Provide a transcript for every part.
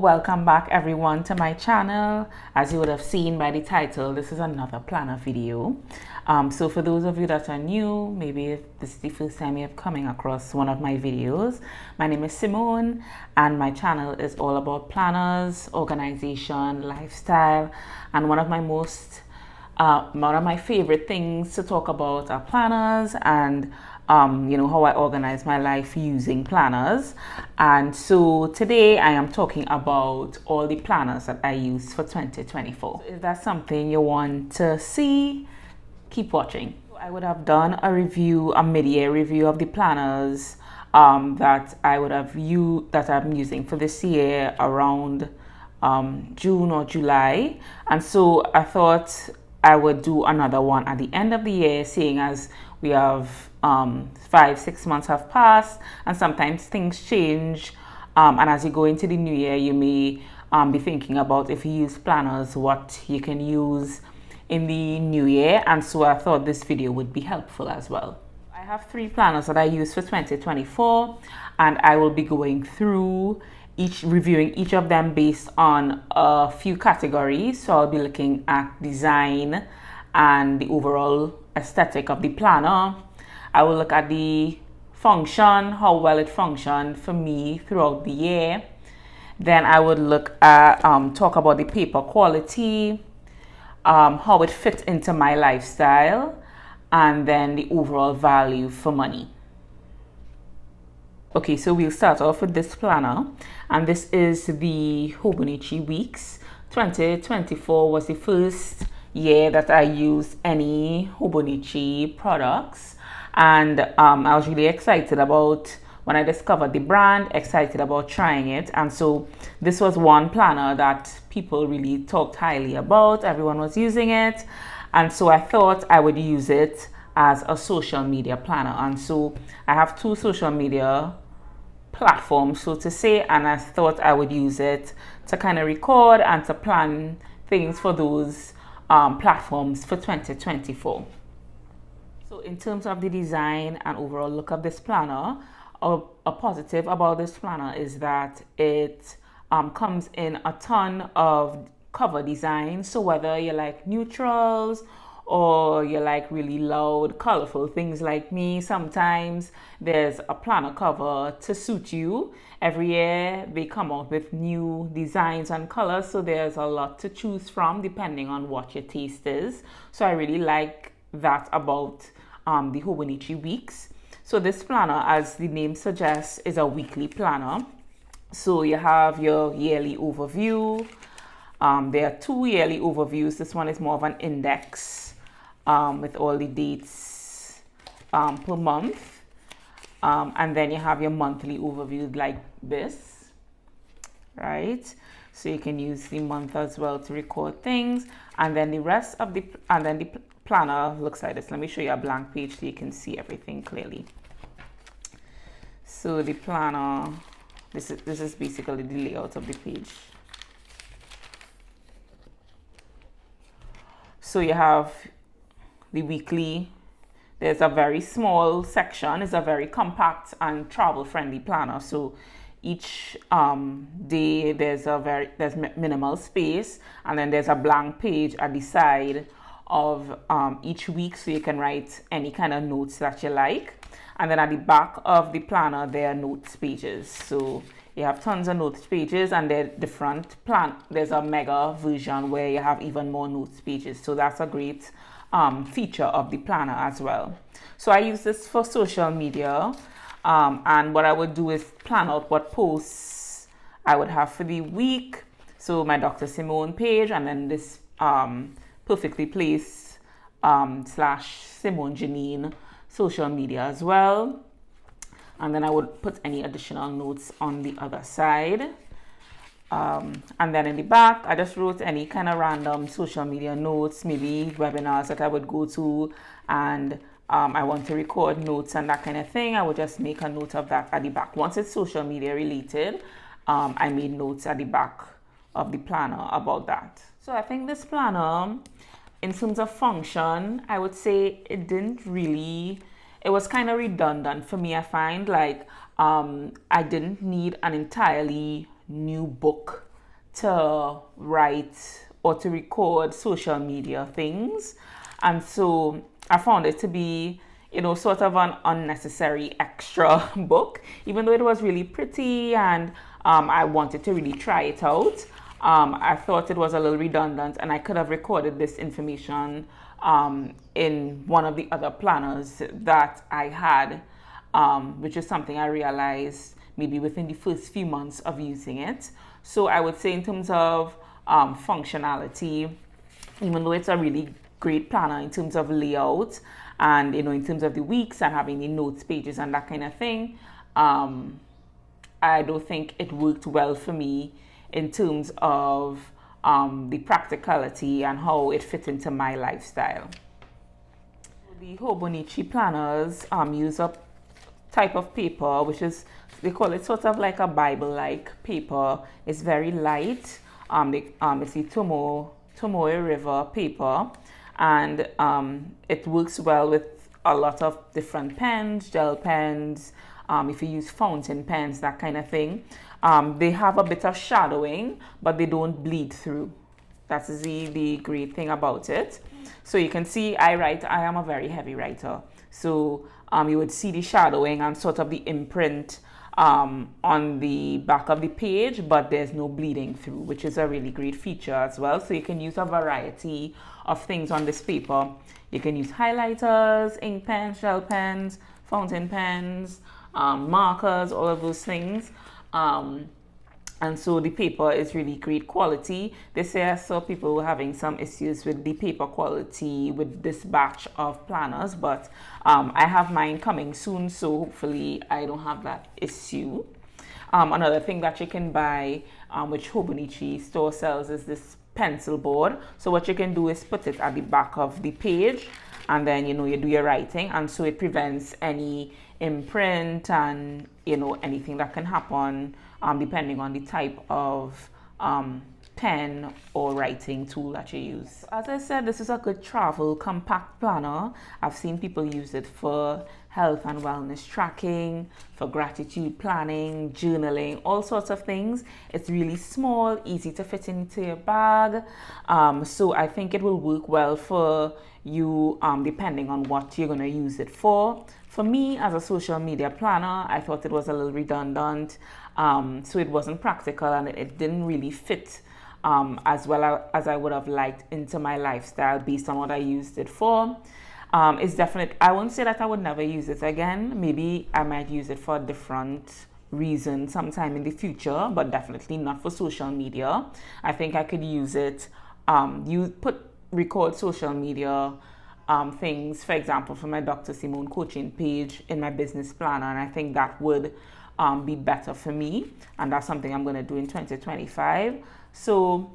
welcome back everyone to my channel. As you would have seen by the title, this is another planner video. So for those of you that are new, maybe if this is the first time you're coming across one of my videos, my name is Simone and my channel is all about planners, organization, lifestyle, and one of my favorite things to talk about are planners and how I organize my life using planners. And so today I am talking about all the planners that I use for 2024. So if that's something you want to see, keep watching. I would have done a mid-year review of the planners that I'm using for this year around June or July. And so I thought I would do another one at the end of the year, seeing as we have 5-6 months have passed and sometimes things change, and as you go into the new year you may be thinking about, if you use planners, what you can use in the new year. And so I thought this video would be helpful as well. I have 3 planners that I use for 2024 and I will be going through reviewing each of them based on a few categories. So I'll be looking at design and the overall aesthetic of the planner. I will look at the function, how well it functioned for me throughout the year. Then I would look at talk about the paper quality, how it fits into my lifestyle, and then the overall value for money. Okay, so we'll start off with this planner, and this is the Hobonichi Weeks. 2024 was the first year that I used any Hobonichi products, and I was really excited about when I discovered the brand, excited about trying it. And so this was one planner that people really talked highly about. Everyone was using it, and so I thought I would use it as a social media planner. And so I have 2 social media platforms, so to say, and I thought I would use it to kind of record and to plan things for those platforms for 2024. So in terms of the design and overall look of this planner, a positive about this planner is that it comes in a ton of cover designs. So whether you like neutrals or you like really loud, colorful things like me, sometimes there's a planner cover to suit you. Every year they come out with new designs and colors, so there's a lot to choose from depending on what your taste is. So I really like that about the Hobonichi Weeks. So this planner, as the name suggests, is a weekly planner. So you have your yearly overview. There are 2 yearly overviews. This one is more of an index with all the dates per month. And then you have your monthly overview like this, right? So you can use the month as well to record things. And then the planner looks like this. Let me show you a blank page so you can see everything clearly. So the planner, this is basically the layout of the page. So you have the weekly. There's a very small section. It's a very compact and travel-friendly planner. So each day there's minimal space, and then there's a blank page at the side of each week, so you can write any kind of notes that you like. And then at the back of the planner there are notes pages. So you have tons of notes pages, and they're different there's a mega version where you have even more notes pages. So that's a great feature of the planner as well. So I use this for social media, and what I would do is plan out what posts I would have for the week. So my Dr. Simone page, and then this perfectly placed / Simone Janine social media as well. And then I would put any additional notes on the other side. And then in the back, I just wrote any kind of random social media notes, maybe webinars that I would go to, and I want to record notes and that kind of thing. I would just make a note of that at the back. Once it's social media related, I made notes at the back of the planner about that. So I think this planner, in terms of function, I would say it was kind of redundant for me. I find like I didn't need an entirely new book to write or to record social media things. And so I found it to be, sort of an unnecessary extra book, even though it was really pretty and I wanted to really try it out. I thought it was a little redundant, and I could have recorded this information in one of the other planners that I had, which is something I realized maybe within the first few months of using it. So I would say in terms of functionality, even though it's a really great planner in terms of layout and in terms of the weeks and having the notes pages and that kind of thing, I don't think it worked well for me in terms of the practicality and how it fit into my lifestyle. The Hobonichi planners use a type of paper which is, they call it sort of like a Bible-like paper. It's very light. It's the Tomoe River paper, and it works well with a lot of different pens, gel pens, if you use fountain pens, that kind of thing. They have a bit of shadowing, but they don't bleed through. That's the great thing about it. So you can see I am a very heavy writer. So you would see the shadowing and sort of the imprint on the back of the page, but there's no bleeding through, which is a really great feature as well. So you can use a variety of things on this paper. You can use highlighters, ink pens, gel pens, fountain pens, markers, all of those things. And so the paper is really great quality. This year I saw people were having some issues with the paper quality with this batch of planners, but I have mine coming soon, so hopefully I don't have that issue. Another thing that you can buy, which Hobonichi store sells, is this pencil board. So what you can do is put it at the back of the page, and then you do your writing, and so it prevents any imprint and anything that can happen depending on the type of pen or writing tool that you use. As I said, this is a good travel compact planner. I've seen people use it for health and wellness tracking, for gratitude planning, journaling, all sorts of things. It's really small, easy to fit into your bag. So I think it will work well for you depending on what you're going to use it for. For me, as a social media planner, I thought it was a little redundant. So it wasn't practical, and it didn't really fit as well as I would have liked into my lifestyle based on what I used it for. It's definite. I won't say that I would never use it again. Maybe I might use it for a different reason sometime in the future, but definitely not for social media. I think I could use it. Record social media things, for example, for my Dr. Simone coaching page in my business planner, and I think that would be better for me, and that's something I'm going to do in 2025. So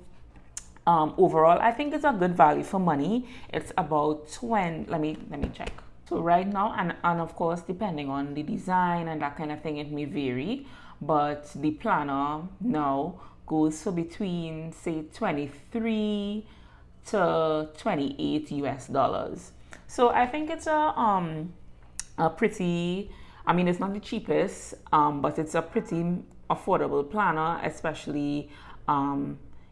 overall, I think it's a good value for money. It's about 20. Let me check. So right now, and of course, depending on the design and that kind of thing, it may vary, but the planner now goes for between, say, 23 to 28 US dollars. So I think it's a pretty, I mean, it's not the cheapest, but it's a pretty affordable planner, especially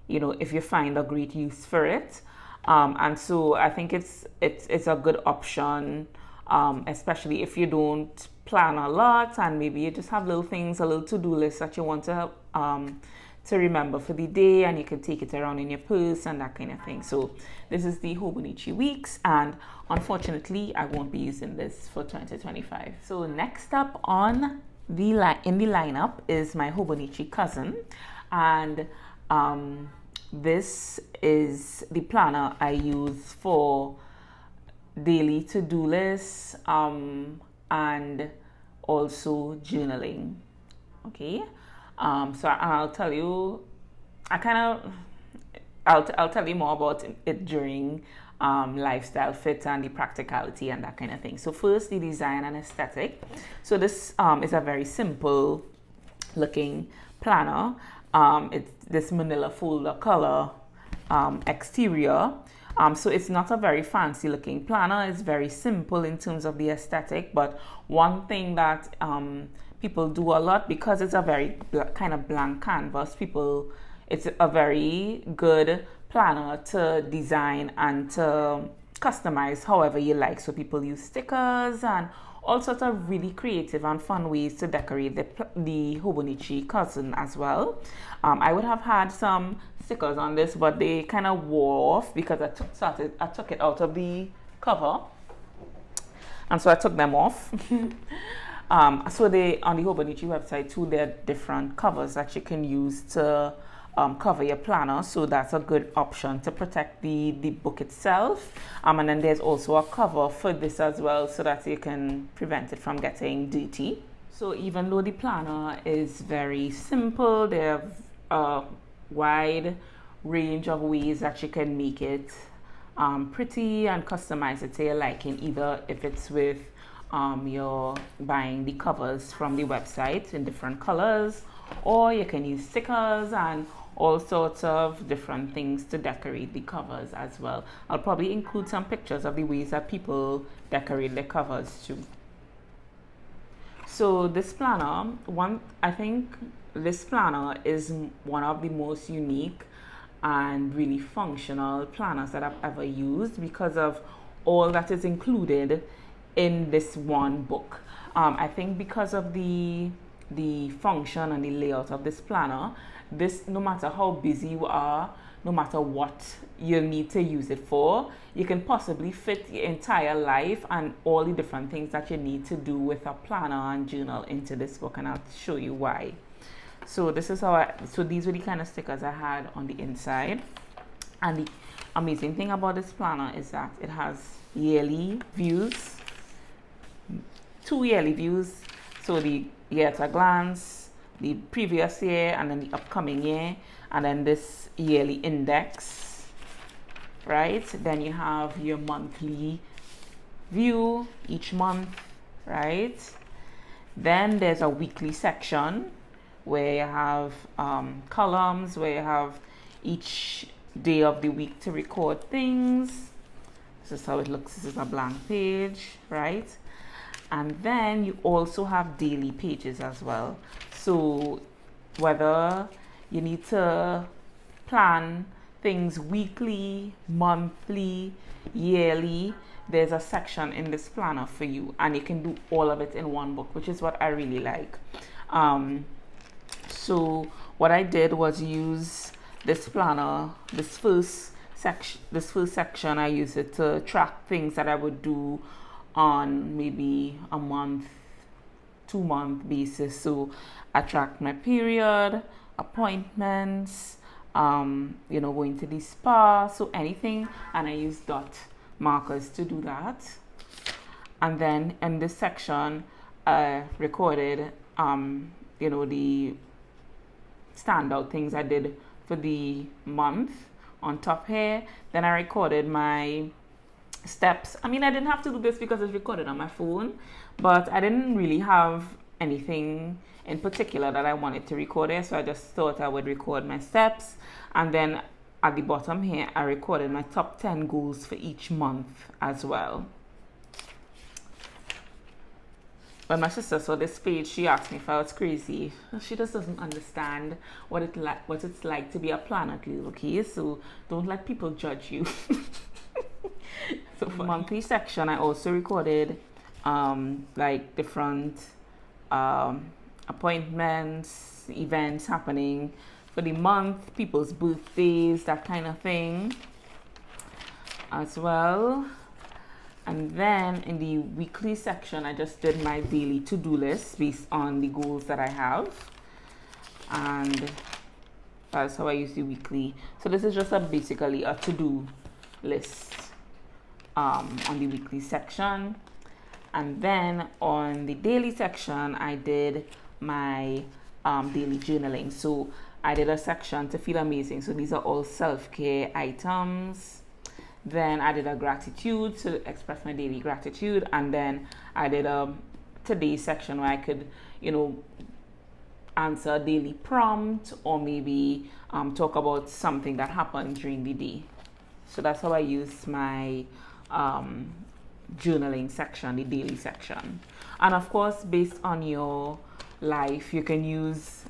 if you find a great use for it. And so I think it's a good option, especially if you don't plan a lot and maybe you just have little things, a little to-do list that you want to remember for the day, and you can take it around in your purse and that kind of thing. So this is the Hobonichi weeks, and unfortunately I won't be using this for 2025. So next up in the lineup is my Hobonichi cousin, and this is the planner I use for daily to-do lists and also journaling. Okay. So I'll tell you, I'll tell you more about it during lifestyle fit and the practicality and that kind of thing. So first, the design and aesthetic. So this is a very simple looking planner. It's this manila folder color exterior. So it's not a very fancy looking planner. It's very simple in terms of the aesthetic, but one thing that people do a lot, because it's a very kind of blank canvas, people it's a very good planner to design and to customize however you like. So people use stickers and all sorts of really creative and fun ways to decorate the Hobonichi cousin as well. I would have had some stickers on this, but they kind of wore off because I took it out of the cover, and so I took them off. So they, on the Hobonichi website too, there are different covers that you can use to cover your planner, so that's a good option to protect the book itself. And then there's also a cover for this as well, so that you can prevent it from getting dirty. So even though the planner is very simple, there are a wide range of ways that you can make it pretty and customize it to your liking, either if it's with you're buying the covers from the website in different colors, or you can use stickers and all sorts of different things to decorate the covers as well. I'll probably include some pictures of the ways that people decorate their covers too. So this planner, I think this planner is one of the most unique and really functional planners that I've ever used because of all that is included in this one book. I think because of the function and the layout of this planner, this, no matter how busy you are, no matter what you need to use it for, you can possibly fit your entire life and all the different things that you need to do with a planner and journal into this book, and I'll show you why. So this is how so these were the kind of stickers I had on the inside. And the amazing thing about this planner is that it has yearly views, 2 yearly views. So the year at a glance, the previous year, and then the upcoming year, and then this yearly index, right? Then you have your monthly view each month, right? Then there's a weekly section where you have columns where you have each day of the week to record things. This is how it looks. This is a blank page, right? And then you also have daily pages as well. So whether you need to plan things weekly, monthly, yearly, there's a section in this planner for you, and you can do all of it in one book, which is what I really like. So what I did was use this planner, this first section, I used it to track things that I would do on maybe a month, 2-month basis. So I tracked my period, appointments, going to the spa, so anything, and I used dot markers to do that. And then in this section, I recorded, the standout things I did for the month on top here. Then I recorded my steps. I mean, I didn't have to do this because it's recorded on my phone, but I didn't really have anything in particular that I wanted to record here, so I just thought I would record my steps. And then at the bottom here, I recorded my top 10 goals for each month as well. When my sister saw this page, she asked me if I was crazy. She just doesn't understand what it's like to be a planner, okay? So don't let people judge you. So for the monthly section, I also recorded different appointments, events happening for the month, people's birthdays, that kind of thing as well. And then in the weekly section, I just did my daily to-do list based on the goals that I have. And that's how I use the weekly. So this is just basically a to-do list on the weekly section. And then on the daily section, I did my daily journaling. So I did a section to feel amazing. So these are all self-care items. Then I did a gratitude to express my daily gratitude, and then I did a today section where I could, answer a daily prompt, or maybe talk about something that happened during the day. So that's how I use my journaling section, the daily section. And of course, based on your life, you can use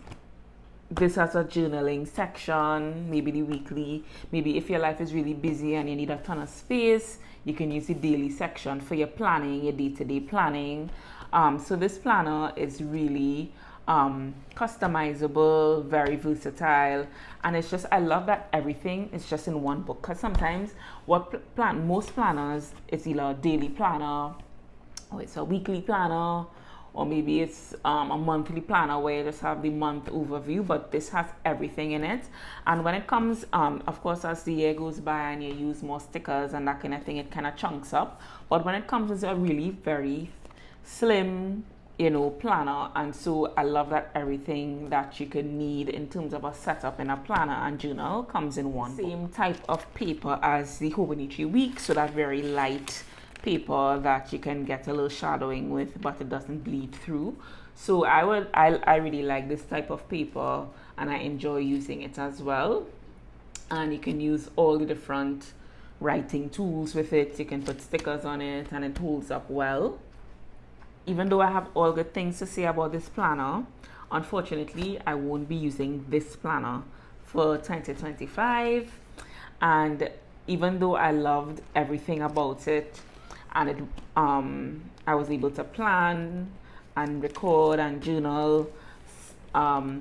this has a journaling section, maybe the weekly. Maybe if your life is really busy and you need a ton of space, you can use the daily section for your planning, your day-to-day planning. So this planner is really customizable, very versatile, and it's just, I love that everything is just in one book, because sometimes most planners, it's either a daily planner or it's a weekly planner, or maybe it's a monthly planner where you just have the month overview, but this has everything in it. And when it comes, of course, as the year goes by and you use more stickers and that kind of thing, it kind of chunks up. But when it comes, it's a really very slim, planner. And so I love that everything that you could need in terms of a setup in a planner and journal comes in one. Same type of paper as the Hobonichi Week, so that very light paper that you can get a little shadowing with, but it doesn't bleed through. So I really like this type of paper, and I enjoy using it as well. And you can use all the different writing tools with it. You can put stickers on it, and it holds up well. Even though I have all good things to say about this planner, unfortunately I won't be using this planner for 2025. And even though I loved everything about it, and I was able to plan and record and journal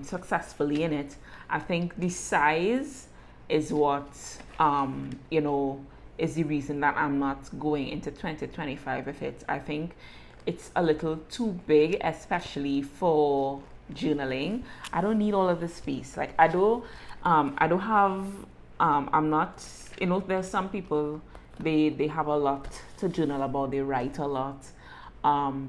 successfully in it, I think the size is what is the reason that I'm not going into 2025 with it. I think it's a little too big, especially for journaling. I don't need all of the space. Like I don't have I'm not, there's some people, they have a lot to journal about, they write a lot.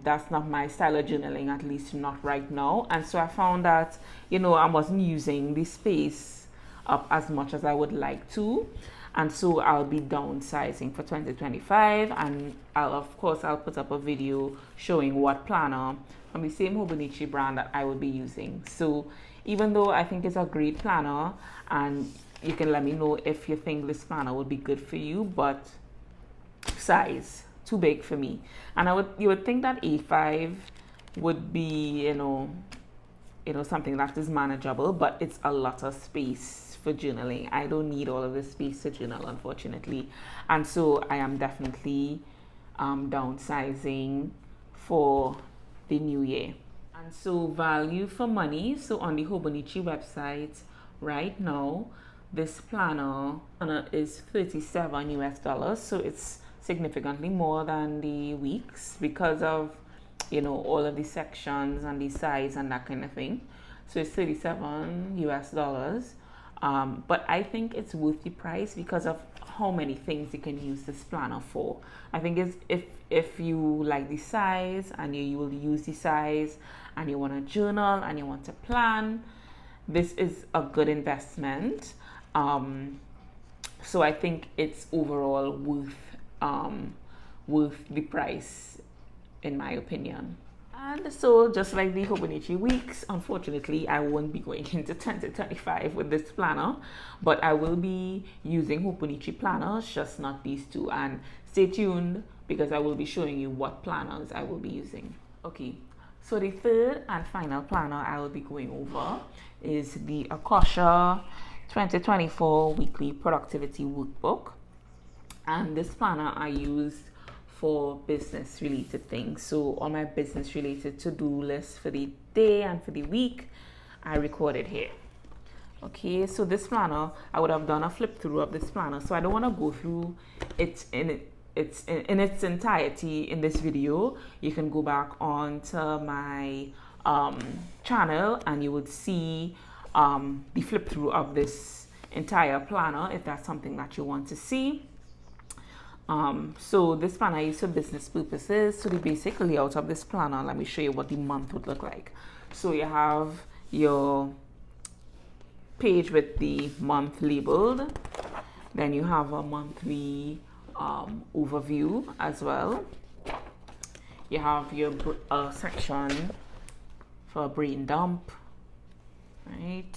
That's not my style of journaling, at least not right now. And so I found that I wasn't using the space up as much as I would like to, and so I'll be downsizing for 2025. And I'll put up a video showing what planner from the same Hobonichi brand that I will be using. So even though I think it's a great planner, and you can let me know if you think this planner would be good for you, but size too big for me. And you would think that A5 would be something that is manageable, but it's a lot of space for journaling. I don't need all of this space to journal, unfortunately. And so I am definitely downsizing for the new year. And so value for money. So on the Hobonichi website right now, this planner is $37 US. So it's significantly more than the weeks because of all of the sections and the size and that kind of thing. So it's $37 US. But I think it's worth the price because of how many things you can use this planner for. I think it's if you like the size and you will use the size and you want to journal and you want to plan, this is a good investment. So I think it's overall worth the price, in my opinion. And so just like the Hobonichi weeks, unfortunately I won't be going into 2025 with this planner, but I will be using Hobonichi planners, just not these two. And stay tuned because I will be showing you what planners I will be using. Okay, so the third and final planner I will be going over is the Acōshia 2024 Weekly Productivity Workbook. And this planner I used for business related things. So all my business related to-do lists for the day and for the week, I recorded here. Okay, so this planner, I would have done a flip through of this planner. So I don't want to go through it in its entirety in this video. You can go back onto my channel and you would see the flip through of this entire planner if that's something that you want to see. So this planner is for business purposes. So the basic layout of this planner, let me show you what the month would look like. So you have your page with the month labeled. Then you have a monthly overview as well. You have your section for a brain dump, right?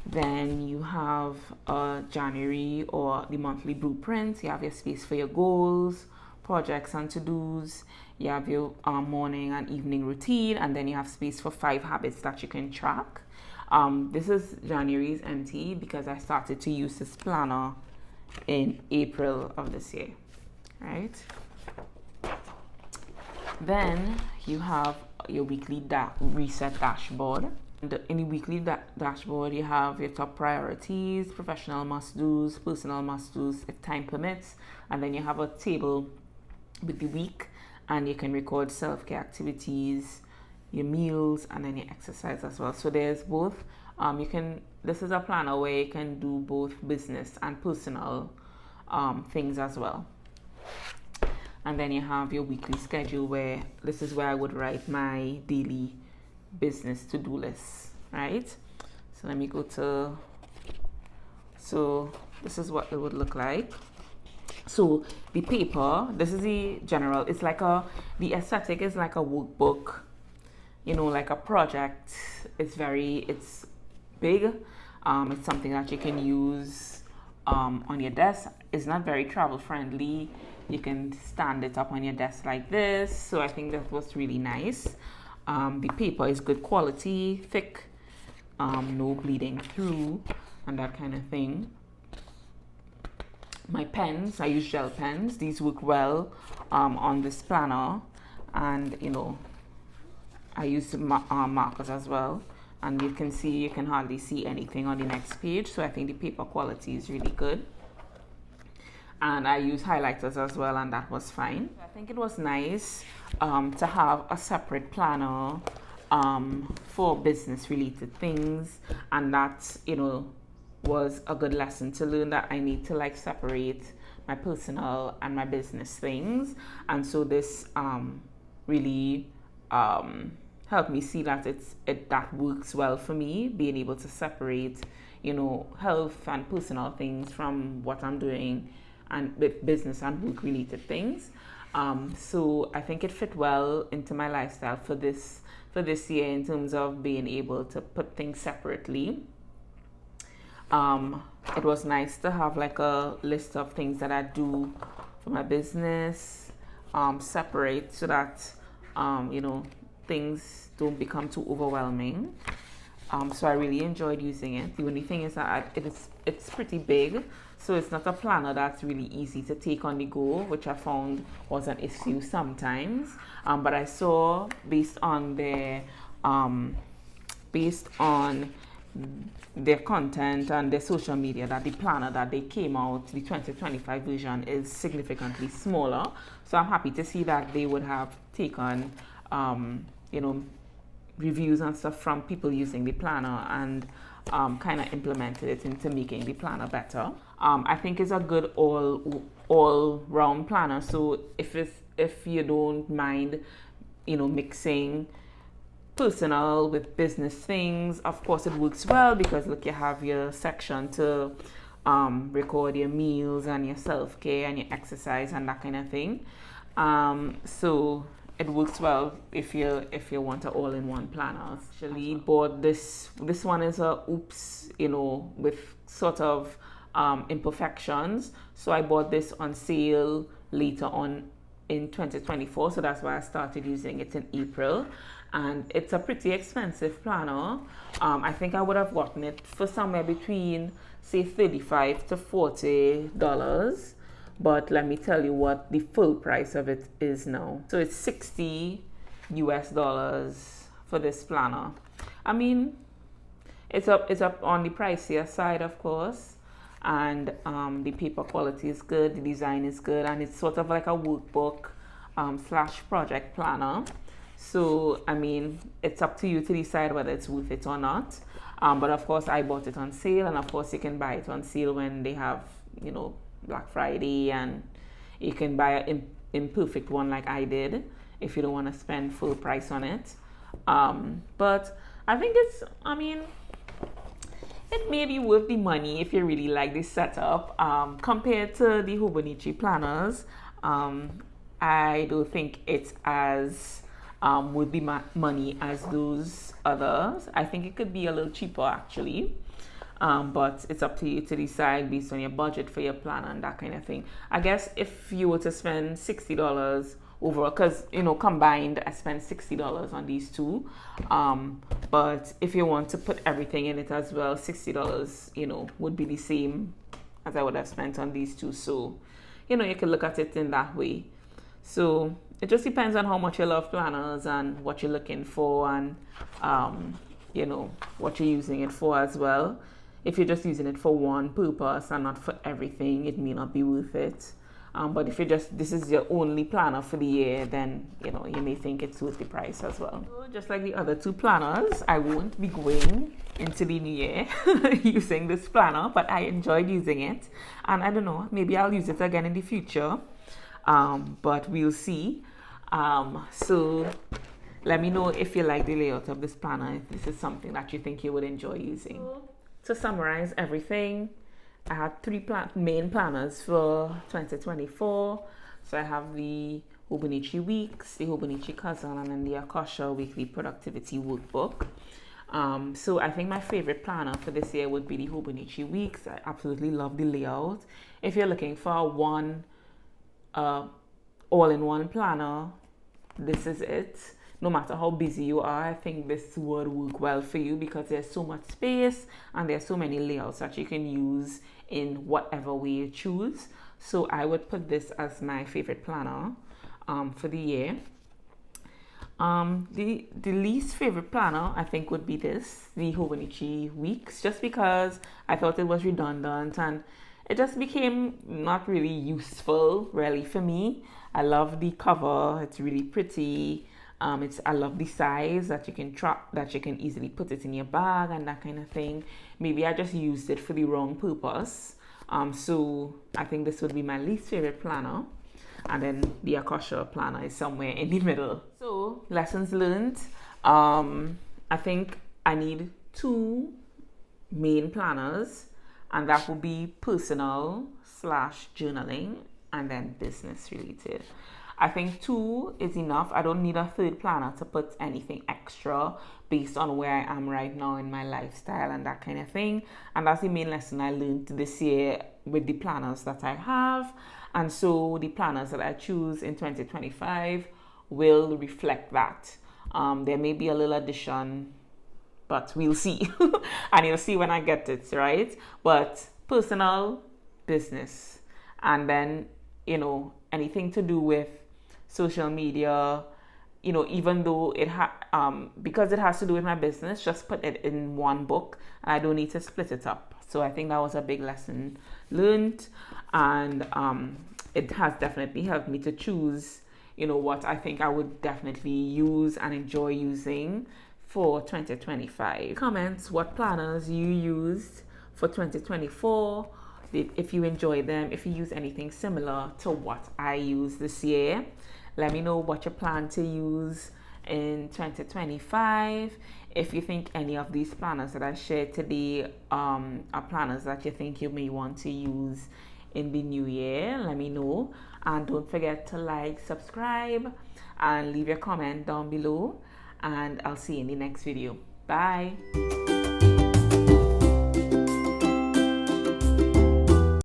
Then you have January or the monthly blueprints. You have your space for your goals, projects and to-dos. You have your morning and evening routine, and then you have space for 5 habits that you can track. This is January's empty because I started to use this planner in April of this year, right? Then you have your weekly reset dashboard. In the weekly dashboard, you have your top priorities, professional must-dos, personal must-dos, if time permits, and then you have a table with the week, and you can record self-care activities, your meals, and then your exercise as well. So there's both. This is a planner where you can do both business and personal things as well. And then you have your weekly schedule, where this is where I would write my daily business to-do list, right? So let me go to, so this is what it would look like. So the paper, this is the general, it's like the aesthetic is like a workbook, you know, like a project. It's big. It's something that you can use on your desk. It's not very travel friendly. You can stand it up on your desk like this. So I think that was really nice. The paper is good quality, thick, no bleeding through and that kind of thing. My pens, I use gel pens. These work well on this planner, and you know, I use markers as well. And you can hardly see anything on the next page. So I think the paper quality is really good. And I use highlighters as well, and that was fine. I think it was nice to have a separate planner for business related things, and that, you know, was a good lesson to learn, that I need to like separate my personal and my business things. And so this really helped me see that that works well for me, being able to separate, you know, health and personal things from what I'm doing and with business and work related things. So I think it fit well into my lifestyle for this year, in terms of being able to put things separately. It was nice to have like a list of things that I do for my business, separate, so that you know, things don't become too overwhelming. So I really enjoyed using it. The only thing is that it's pretty big, so it's not a planner that's really easy to take on the go, which I found was an issue sometimes. But I saw, based on their content and their social media, that the planner that they came out, the 2025 version, is significantly smaller. So I'm happy to see that they would have taken you know, reviews and stuff from people using the planner and kind of implemented it into making the planner better. I think it's a good all-round planner. So if you don't mind, you know, mixing personal with business things, of course it works well, because look, you have your section to record your meals and your self-care and your exercise and that kind of thing. So it works well if you want an all-in-one planner. Actually bought this one is a oops, you know, with sort of imperfections. So I bought this on sale later on in 2024, so that's why I started using it in April. And it's a pretty expensive planner. I think I would have gotten it for somewhere between, say, $35 to $40. But let me tell you what the full price of it is now. So it's $60 for this planner. I mean, it's up on the pricier side, of course. And the paper quality is good, the design is good, and it's sort of like a workbook / project planner. So, I mean, it's up to you to decide whether it's worth it or not. But of course, I bought it on sale, and of course, you can buy it on sale when they have, you know, Black Friday, and you can buy an imperfect one like I did if you don't want to spend full price on it. But I think it may be worth the money if you really like this setup. Compared to the Hobonichi planners, I don't think it's as worth the money as those others. I think it could be a little cheaper, actually. but it's up to you to decide based on your budget for your planner and that kind of thing. I guess if you were to spend $60 overall, because combined I spent $60 on these two, but if you want to put everything in it as well, $60 would be the same as I would have spent on these two. So you can look at it in that way. So it just depends on how much you love planners and what you're looking for, and what you're using it for as well. If you're just using it for one purpose and not for everything, it may not be worth it. But if this is your only planner for the year, then you may think it's worth the price as well. So just like the other two planners, I won't be going into the new year using this planner, but I enjoyed using it, and I don't know, maybe I'll use it again in the future, but we'll see. So let me know if you like the layout of this planner, if this is something that you think you would enjoy using. To summarize everything, I had three main planners for 2024. So I have the Hobonichi Weeks, the Hobonichi Cousin, and then the Acōshia Weekly Productivity Workbook. So I think my favorite planner for this year would be the Hobonichi Weeks. I absolutely love the layout. If you're looking for one all-in-one planner, this is it. No matter how busy you are, I think this would work well for you because there's so much space and there's so many layouts that you can use in whatever way you choose. So I would put this as my favorite planner for the year. The least favorite planner I think would be this, the Hobonichi Weeks, just because I thought it was redundant and it just became not really useful really for me. I love the cover, it's really pretty. I love the size that you can that you can easily put it in your bag and that kind of thing. Maybe I just used it for the wrong purpose. So I think this would be my least favorite planner. And then the Acōshia planner is somewhere in the middle. So lessons learned. I think I need two main planners, and that will be personal / journaling and then business related. I think two is enough. I don't need a third planner to put anything extra based on where I am right now in my lifestyle and that kind of thing. And that's the main lesson I learned this year with the planners that I have. And so the planners that I choose in 2025 will reflect that. There may be a little addition, but we'll see. And you'll see when I get it, right? But personal, business, and then, anything to do with social media, even though because it has to do with my business, just put it in one book and I don't need to split it up. So I think that was a big lesson learned, and it has definitely helped me to choose, what I think I would definitely use and enjoy using for 2025. Comments what planners you used for 2024. If you enjoy them, if you use anything similar to what I use this year. Let me know what you plan to use in 2025. If you think any of these planners that I shared today are planners that you think you may want to use in the new year, let me know. And don't forget to like, subscribe, and leave your comment down below. And I'll see you in the next video. Bye.